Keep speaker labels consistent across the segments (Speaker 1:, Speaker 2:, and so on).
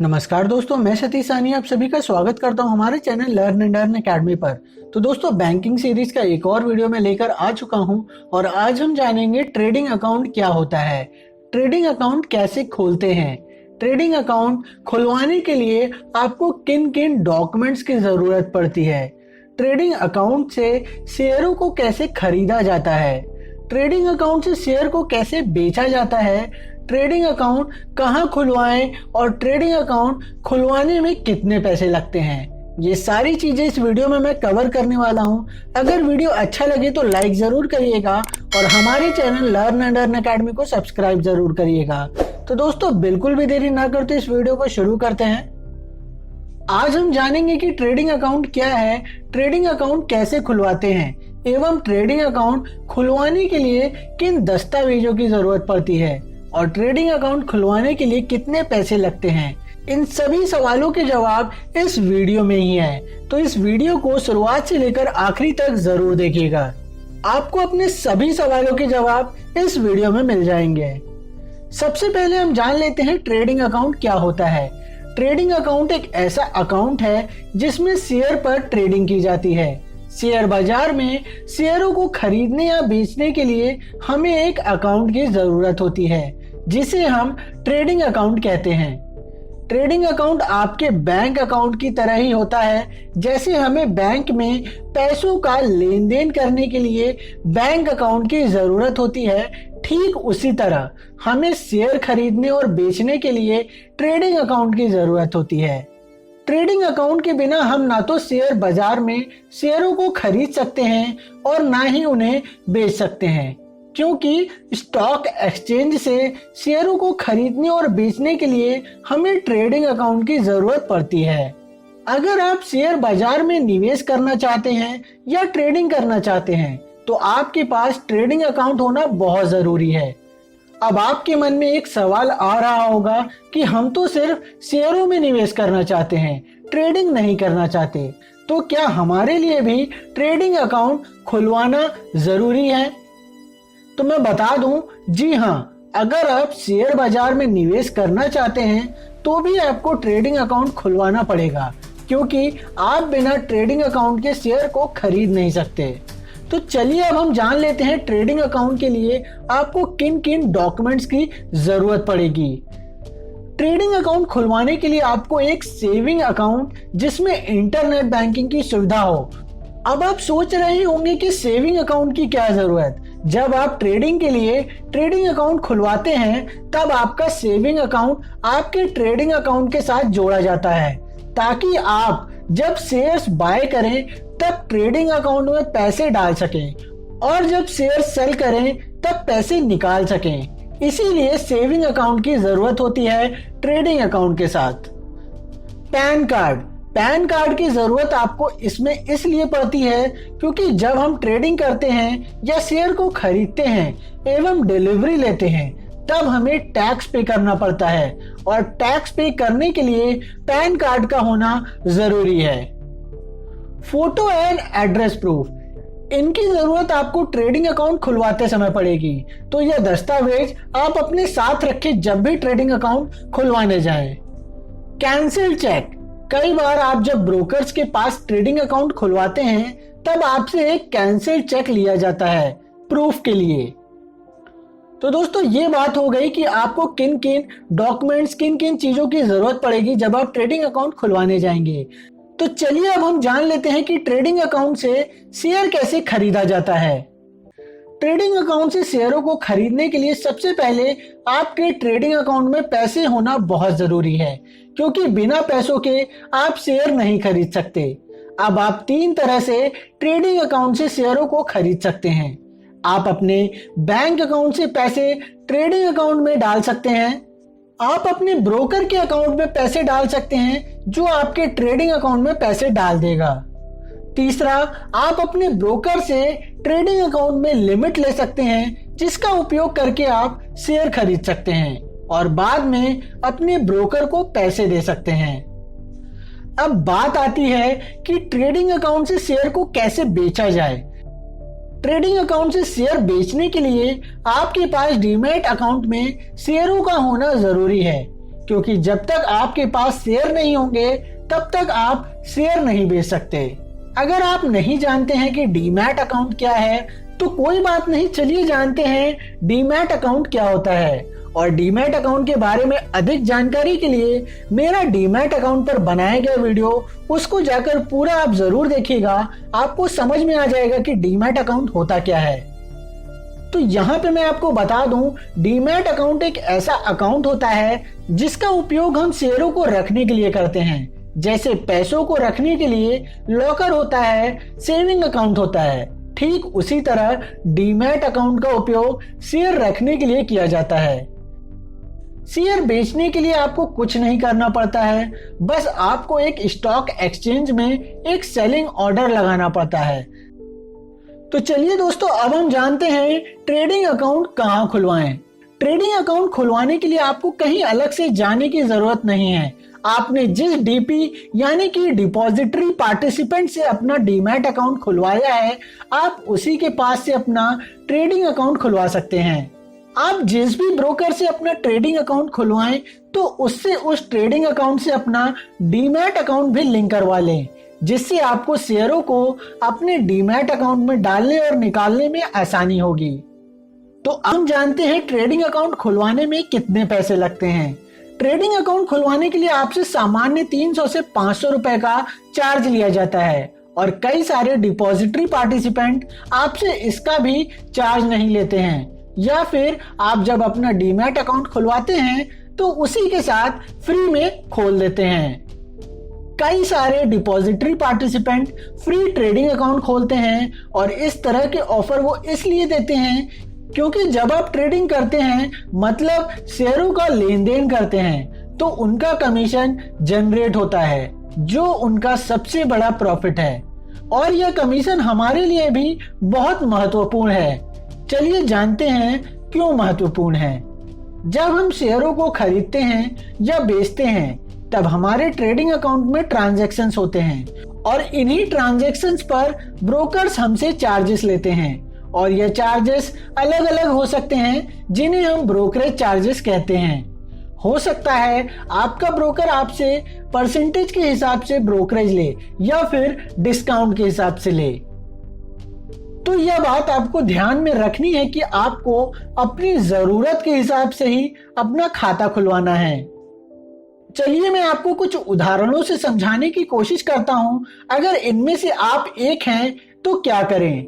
Speaker 1: नमस्कार दोस्तों, मैं सतीश सानी आप सभी का स्वागत करता हूं हमारे channel learn and earn academy पर। तो दोस्तों, बैंकिंग सीरीज का एक और वीडियो में लेकर आ चुका हूं और आज हम जानेंगे ट्रेडिंग अकाउंट क्या होता है, ट्रेडिंग अकाउंट कैसे खोलते हैं, ट्रेडिंग अकाउंट खुलवाने के लिए आपको किन किन डॉक्यूमेंट्स की जरूरत पड़ती है, ट्रेडिंग अकाउंट से शेयरों को कैसे खरीदा जाता है, ट्रेडिंग अकाउंट से शेयर को कैसे बेचा जाता है, ट्रेडिंग अकाउंट कहां खुलवाएं और ट्रेडिंग अकाउंट खुलवाने में कितने पैसे लगते हैं। ये सारी चीजें इस वीडियो में मैं कवर करने वाला हूं। अगर वीडियो अच्छा लगे तो लाइक जरूर करिएगा और हमारे channel learn and earn academy को सब्सक्राइब जरूर करिएगा। तो दोस्तों, बिल्कुल भी देरी ना करते इस वीडियो को शुरू करते हैं। आज हम जानेंगे कि ट्रेडिंग अकाउंट क्या है, ट्रेडिंग अकाउंट कैसे खुलवाते हैं एवं ट्रेडिंग अकाउंट खुलवाने के लिए किन दस्तावेजों की जरूरत पड़ती है और ट्रेडिंग अकाउंट खुलवाने के लिए कितने पैसे लगते हैं। इन सभी सवालों के जवाब इस वीडियो में ही है, तो इस वीडियो को शुरुआत से लेकर आखिरी तक जरूर देखिएगा। आपको अपने सभी सवालों के जवाब इस वीडियो में मिल जाएंगे। सबसे पहले हम जान लेते हैं ट्रेडिंग अकाउंट क्या होता है। ट्रेडिंग अकाउंट एक ऐसा अकाउंट है जिसमें शेयर पर ट्रेडिंग की जाती है। शेयर बाजार में शेयरों को खरीदने या बेचने के लिए हमें एक अकाउंट की जरूरत होती है जिसे हम ट्रेडिंग अकाउंट कहते हैं। ट्रेडिंग अकाउंट आपके बैंक अकाउंट की तरह ही होता है। जैसे हमें बैंक में पैसों का लेन देन करने के लिए बैंक अकाउंट की जरूरत होती है, ठीक उसी तरह हमें शेयर खरीदने और बेचने के लिए ट्रेडिंग अकाउंट की जरूरत होती है। ट्रेडिंग अकाउंट के बिना हम ना तो शेयर बाजार में शेयरों को खरीद सकते हैं और ना ही उन्हें बेच सकते हैं, क्योंकि स्टॉक एक्सचेंज से शेयरों को खरीदने और बेचने के लिए हमें ट्रेडिंग अकाउंट की जरूरत पड़ती है। अगर आप शेयर बाजार में निवेश करना चाहते हैं या ट्रेडिंग करना चाहते हैं तो आपके पास ट्रेडिंग अकाउंट होना बहुत जरूरी है। अब आपके मन में एक सवाल आ रहा होगा कि हम तो सिर्फ शेयरों में निवेश करना चाहते हैं, ट्रेडिंग नहीं करना चाहते, तो क्या हमारे लिए भी ट्रेडिंग अकाउंट खुलवाना जरूरी है? तो मैं बता दूं, जी हाँ, अगर आप शेयर बाजार में निवेश करना चाहते हैं तो भी आपको ट्रेडिंग अकाउंट खुलवाना पड़ेगा, क्योंकि आप बिना ट्रेडिंग अकाउंट के शेयर को खरीद नहीं सकते। तो चलिए अब हम जान लेते हैं ट्रेडिंग अकाउंट के लिए आपको किन किन डॉक्यूमेंट्स की जरूरत पड़ेगी। ट्रेडिंग अकाउंट खुलवाने के लिए आपको एक सेविंग अकाउंट जिसमें इंटरनेट बैंकिंग की सुविधा हो। अब आप सोच रहे होंगे कि सेविंग अकाउंट की क्या जरूरत। जब आप ट्रेडिंग के लिए ट्रेडिंग अकाउंट खुलवाते हैं तब आपका सेविंग अकाउंट आपके ट्रेडिंग अकाउंट के साथ जोड़ा जाता है, ताकि आप जब शेयर्स बाय करें तब ट्रेडिंग अकाउंट में पैसे डाल सकें और जब शेयर सेल करें तब पैसे निकाल सकें। इसीलिए सेविंग अकाउंट की जरूरत होती है ट्रेडिंग अकाउंट के साथ। पैन कार्ड की जरूरत आपको इसमें इसलिए पड़ती है क्योंकि जब हम ट्रेडिंग करते हैं या शेयर को खरीदते हैं एवं डिलीवरी लेते हैं तब हमें टैक्स पे करना पड़ता है और टैक्स पे करने के लिए पैन कार्ड का होना जरूरी है। फोटो एंड एड्रेस प्रूफ, इनकी जरूरत आपको ट्रेडिंग अकाउंट खुलवाते समय पड़ेगी, तो यह दस्तावेज आप अपने साथ रखें जब भी ट्रेडिंग अकाउंट खुलवाने जाएं। कैंसिल चेक, कई बार आप जब ब्रोकर्स के पास ट्रेडिंग अकाउंट खुलवाते हैं तब आपसे एक कैंसिल चेक लिया जाता है प्रूफ के लिए। तो दोस्तों, ये बात हो गई कि आपको किन किन डॉक्यूमेंट्स, किन किन चीजों की जरूरत पड़ेगी जब आप ट्रेडिंग अकाउंट खुलवाने जाएंगे। तो चलिए अब हम जान लेते हैं कि ट्रेडिंग अकाउंट से शेयर कैसे खरीदा जाता है। ट्रेडिंग अकाउंट से शेयरों को खरीदने के लिए सबसे पहले आपके ट्रेडिंग अकाउंट में पैसे होना बहुत जरूरी है, क्योंकि बिना पैसों के आप शेयर नहीं खरीद सकते। अब आप तीन तरह से ट्रेडिंग अकाउंट से शेयरों को खरीद सकते हैं। आप अपने बैंक अकाउंट से पैसे ट्रेडिंग अकाउंट में डाल सकते हैं। आप अपने ब्रोकर के अकाउंट में पैसे डाल सकते हैं जो आपके ट्रेडिंग अकाउंट में पैसे डाल देगा। तीसरा, आप अपने ब्रोकर से ट्रेडिंग अकाउंट में लिमिट ले सकते हैं जिसका उपयोग करके आप शेयर खरीद सकते हैं और बाद में अपने ब्रोकर को पैसे दे सकते हैं। अब बात आती है कि ट्रेडिंग अकाउंट से शेयर को कैसे बेचा जाए। ट्रेडिंग अकाउंट से शेयर बेचने के लिए आपके पास डीमैट अकाउंट में शेयरों का होना जरूरी है, क्योंकि जब तक आपके पास शेयर नहीं होंगे तब तक आप शेयर नहीं बेच सकते। अगर आप नहीं जानते हैं कि डीमैट अकाउंट क्या है तो कोई बात नहीं, चलिए जानते हैं डीमैट अकाउंट क्या होता है। और डीमैट अकाउंट के बारे में अधिक जानकारी के लिए मेरा डीमैट अकाउंट पर बनाया गया वीडियो, उसको जाकर पूरा आप जरूर देखिएगा, आपको समझ में आ जाएगा कि डीमैट अकाउंट होता क्या है। तो यहाँ पे मैं आपको बता दूं, डीमैट अकाउंट एक ऐसा अकाउंट होता है जिसका उपयोग हम शेयरों को रखने के लिए करते हैं। जैसे पैसों को रखने के लिए लॉकर होता है, सेविंग अकाउंट होता है, ठीक उसी तरह डीमैट अकाउंट का उपयोग शेयर रखने के लिए किया जाता है। शेयर बेचने के लिए आपको कुछ नहीं करना पड़ता है, बस आपको एक स्टॉक एक्सचेंज में एक सेलिंग ऑर्डर लगाना पड़ता है। तो चलिए दोस्तों, अब हम जानते हैं ट्रेडिंग अकाउंट कहां खुलवाएं। ट्रेडिंग अकाउंट खुलवाने के लिए आपको कहीं अलग से जाने की जरूरत नहीं है। आपने जिस डीपी यानी कि डिपॉजिटरी पार्टिसिपेंट से अपना डीमैट अकाउंट खुलवाया है, आप उसी के पास से अपना ट्रेडिंग अकाउंट खुलवा सकते हैं। आप जिस भी ब्रोकर से अपना ट्रेडिंग अकाउंट खुलवाएं तो उससे उस ट्रेडिंग अकाउंट से अपना डीमैट अकाउंट भी लिंक करवा लें, जिससे आपको शेयरों को अपने डीमैट अकाउंट में डालने और निकालने में आसानी होगी। तो हम जानते हैं ट्रेडिंग अकाउंट खुलवाने में कितने पैसे लगते हैं। ट्रेडिंग अकाउंट खुलवाने के लिए आपसे सामान्य 300 से 500 रुपए का चार्ज लिया जाता है और कई सारे डिपॉजिटरी पार्टिसिपेंट आपसे इसका भी चार्ज नहीं लेते हैं, या फिर आप जब अपना डीमैट अकाउंट खुलवाते हैं तो उसी के साथ फ्री में खोल देते हैं। कई सारे depository participant free trading account खोलते हैं और इस तरह के ऑफर वो इसलिए देते हैं क्योंकि जब आप ट्रेडिंग करते हैं, मतलब शेयरों का लेन देन करते हैं, तो उनका कमीशन जनरेट होता है जो उनका सबसे बड़ा प्रॉफिट है और यह कमीशन हमारे लिए भी बहुत महत्वपूर्ण है। चलिए जानते हैं क्यों महत्वपूर्ण है। जब हम शेयरों को खरीदते हैं या बेचते हैं तब हमारे ट्रेडिंग अकाउंट में ट्रांजैक्शंस होते हैं और इन्हीं ट्रांजैक्शंस पर ब्रोकर्स हमसे चार्जेस लेते हैं और यह चार्जेस अलग अलग हो सकते हैं जिन्हें हम ब्रोकरेज चार्जेस कहते हैं। हो सकता है आपका ब्रोकर आपसे परसेंटेज के हिसाब से ब्रोकरेज ले या फिर डिस्काउंट के हिसाब से ले। तो यह बात आपको ध्यान में रखनी है कि आपको अपनी जरूरत के हिसाब से ही अपना खाता खुलवाना है। चलिए मैं आपको कुछ उदाहरणों से समझाने की कोशिश करता हूं। अगर इनमें से आप एक हैं तो क्या करें।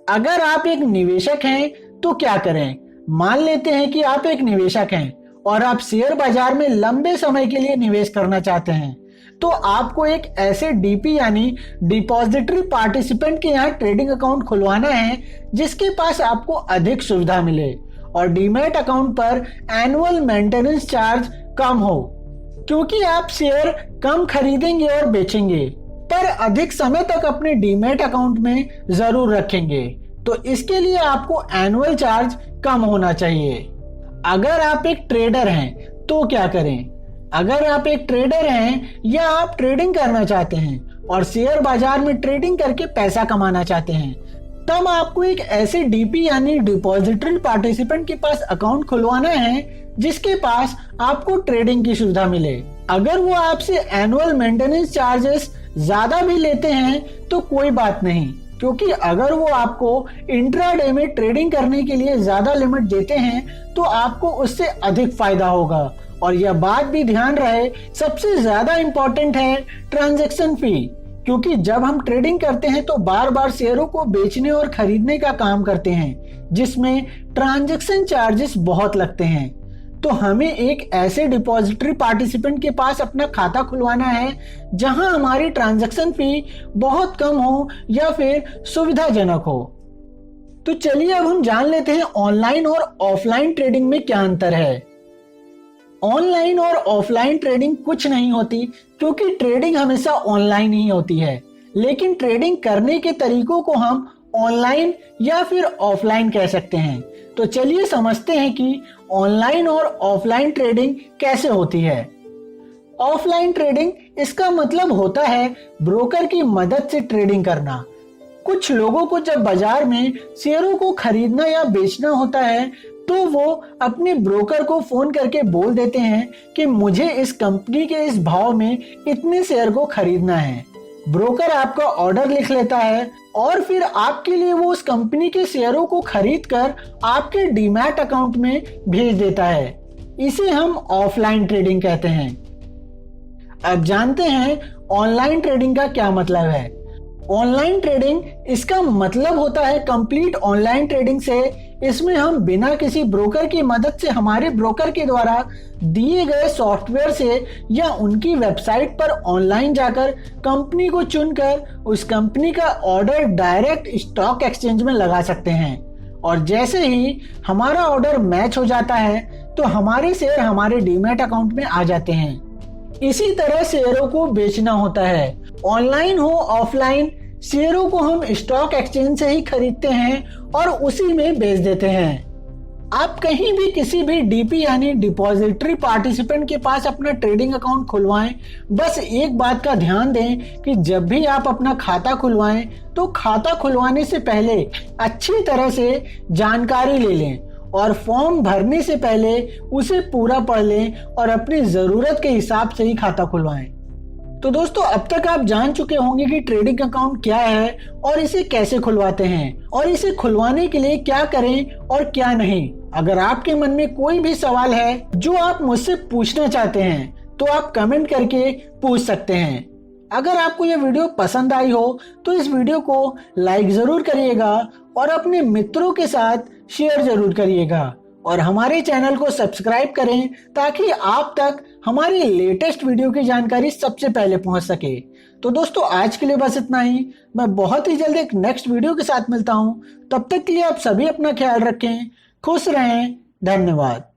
Speaker 1: अगर आप एक निवेशक हैं तो क्या करें। मान लेते हैं कि आप एक निवेशक हैं और आप शेयर बाजार में लंबे समय के लिए निवेश करना चाहते हैं, तो आपको एक ऐसे डीपी यानी डिपॉजिटरी पार्टिसिपेंट के यहाँ ट्रेडिंग अकाउंट खुलवाना है जिसके पास आपको अधिक सुविधा मिले और डीमैट अकाउंट पर एनुअल मेंटेनेंस चार्ज कम हो, क्योंकि आप शेयर कम खरीदेंगे और बेचेंगे पर अधिक समय तक अपने डीमैट अकाउंट में जरूर रखेंगे, तो इसके लिए आपको एनुअल चार्ज कम होना चाहिए। अगर आप एक ट्रेडर हैं तो क्या करें। अगर आप एक ट्रेडर हैं या आप ट्रेडिंग करना चाहते हैं और शेयर बाजार में ट्रेडिंग करके पैसा कमाना चाहते हैं, तब आपको एक ऐसे डीपी यानी डिपॉजिटरी पार्टिसिपेंट के पास अकाउंट खुलवाना है जिसके पास आपको ट्रेडिंग की सुविधा मिले। अगर वो आपसे एनुअल मेंटेनेंस चार्जेस ज्यादा भी लेते हैं तो कोई बात नहीं, क्योंकि अगर वो आपको इंट्राडे में ट्रेडिंग करने के लिए ज्यादा लिमिट देते हैं तो आपको उससे अधिक फायदा होगा। और यह बात भी ध्यान रहे, सबसे ज्यादा इंपॉर्टेंट है ट्रांजैक्शन फी, क्योंकि जब हम ट्रेडिंग करते हैं तो बार बार शेयरों को बेचने और खरीदने का काम करते हैं जिसमें ट्रांजैक्शन चार्जेस बहुत लगते हैं। तो हमें एक ऐसे डिपॉजिटरी पार्टिसिपेंट के पास अपना खाता खुलवाना है जहां हमारी ट्रांजैक्शन फी बहुत कम हो या फिर सुविधाजनक हो। तो चलिए अब हम जान लेते हैं ऑनलाइन और ऑफलाइन ट्रेडिंग में क्या अंतर है। ऑनलाइन और ऑफलाइन ट्रेडिंग कुछ नहीं होती, क्योंकि ट्रेडिंग हमेशा ऑनलाइन ही होती है, लेकिन ट्रेडिंग करने के तरीकों को हम ऑनलाइन या फिर ऑफलाइन कह सकते हैं। तो चलिए समझते हैं कि ऑनलाइन और ऑफलाइन ट्रेडिंग कैसे होती है। ऑफलाइन ट्रेडिंग, इसका मतलब होता है ब्रोकर की मदद से ट्रेडिंग करना। कुछ लोगों को जब बाजार में शेयरों को खरीदना या बेचना होता है तो वो अपने ब्रोकर को फोन करके बोल देते हैं कि मुझे इस कंपनी के इस भाव में इतने शेयर को खरीदना है। ब्रोकर आपका ऑर्डर लिख लेता है और फिर आपके लिए वो उस कंपनी के शेयरों को खरीद कर आपके डीमैट अकाउंट में भेज देता है। इसे हम ऑफलाइन ट्रेडिंग कहते हैं। अब जानते हैं ऑनलाइन ट्रेडिंग का क्या मतलब है। ऑनलाइन ट्रेडिंग, इसका मतलब होता है कंप्लीट ऑनलाइन ट्रेडिंग से इसमें हम बिना किसी ब्रोकर की मदद से हमारे ब्रोकर के द्वारा दिए गए सॉफ्टवेयर से या उनकी वेबसाइट पर ऑनलाइन जाकर कंपनी को चुनकर उस कंपनी का ऑर्डर डायरेक्ट स्टॉक एक्सचेंज में लगा सकते हैं और जैसे ही हमारा ऑर्डर मैच हो जाता है तो हमारे शेयर हमारे डीमैट अकाउंट में आ जाते हैं। इसी तरह शेयरों को बेचना होता है। ऑनलाइन हो ऑफलाइन, शेयरों को हम स्टॉक एक्सचेंज से ही खरीदते हैं और उसी में बेच देते हैं। आप कहीं भी किसी भी डीपी यानी डिपॉजिटरी पार्टिसिपेंट के पास अपना ट्रेडिंग अकाउंट खुलवाएं, बस एक बात का ध्यान दें कि जब भी आप अपना खाता खुलवाएं तो खाता खुलवाने से पहले अच्छी तरह से जानकारी ले लें और फॉर्म भरने से पहले उसे पूरा पढ़ लें और अपनी जरूरत के हिसाब से ही खाता खुलवाएं। तो दोस्तों, अब तक आप जान चुके होंगे कि ट्रेडिंग अकाउंट क्या है और इसे कैसे खुलवाते हैं और इसे खुलवाने के लिए क्या करें और क्या नहीं। अगर आपके मन में कोई भी सवाल है जो आप मुझसे पूछना चाहते हैं तो आप कमेंट करके पूछ सकते हैं। अगर आपको यह वीडियो पसंद आई हो तो इस वीडियो को लाइक जरूर करिएगा और अपने मित्रों के साथ शेयर जरूर करिएगा और हमारे चैनल को सब्सक्राइब करें ताकि आप तक हमारी लेटेस्ट वीडियो की जानकारी सबसे पहले पहुंच सके। तो दोस्तों, आज के लिए बस इतना ही। मैं बहुत ही जल्द एक नेक्स्ट वीडियो के साथ मिलता हूं। तब तक के लिए आप सभी अपना ख्याल रखें, खुश रहें। धन्यवाद।